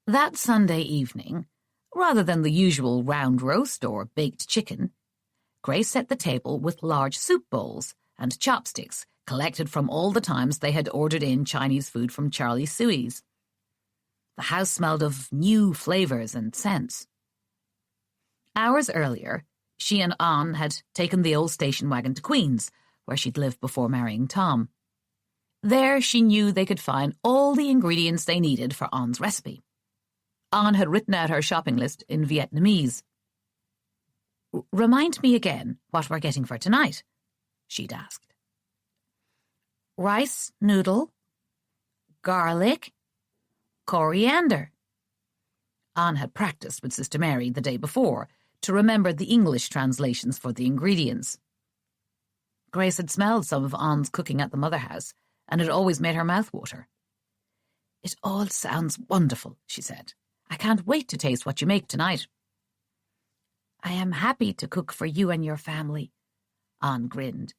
That Sunday evening, rather than the usual round roast or baked chicken, Grace set the table with large soup bowls and chopsticks collected from all the times they had ordered in Chinese food from Charlie Suey's. The house smelled of new flavours and scents. Hours earlier, she and Anne had taken the old station wagon to Queen's, where she'd lived before marrying Tom. There she knew they could find all the ingredients they needed for Anne's recipe. Anne had written out her shopping list in Vietnamese. "Remind me again what we're getting for tonight," she'd asked. "Rice noodle, garlic, coriander." Anne had practiced with Sister Mary the day before to remember the English translations for the ingredients. Grace had smelled some of Anne's cooking at the Mother House, and it always made her mouth water. "It all sounds wonderful," she said. "I can't wait to taste what you make tonight." "I am happy to cook for you and your family," Anne grinned.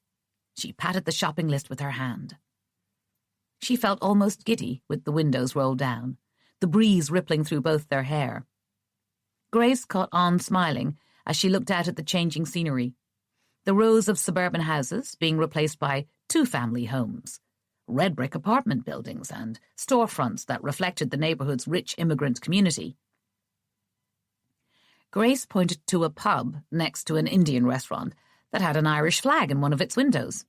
She patted the shopping list with her hand. She felt almost giddy with the windows rolled down, the breeze rippling through both their hair. Grace caught Anne smiling as she looked out at the changing scenery, the rows of suburban houses being replaced by two-family homes, red brick apartment buildings and storefronts that reflected the neighbourhood's rich immigrant community. Grace pointed to a pub next to an Indian restaurant that had an Irish flag in one of its windows.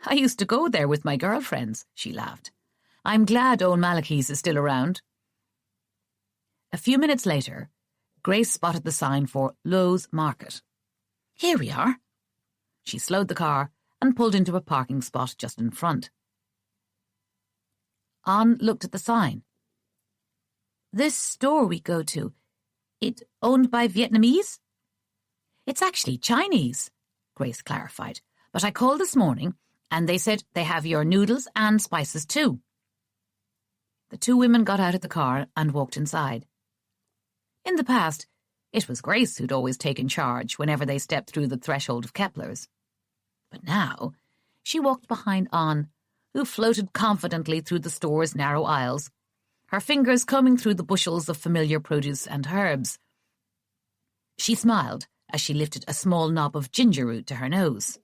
"I used to go there with my girlfriends," she laughed. "I'm glad Owen Malachy's is still around." A few minutes later, Grace spotted the sign for Lowe's Market. "Here we are." She slowed the car and pulled into a parking spot just in front. Anne looked at the sign. "This store we go to, it owned by Vietnamese?" "It's actually Chinese," Grace clarified. "But I called this morning and they said they have your noodles and spices too." The two women got out of the car and walked inside. In the past, it was Grace who'd always taken charge whenever they stepped through the threshold of Kepler's. But now, she walked behind Anne, who floated confidently through the store's narrow aisles, her fingers combing through the bushels of familiar produce and herbs. She smiled as she lifted a small knob of ginger root to her nose.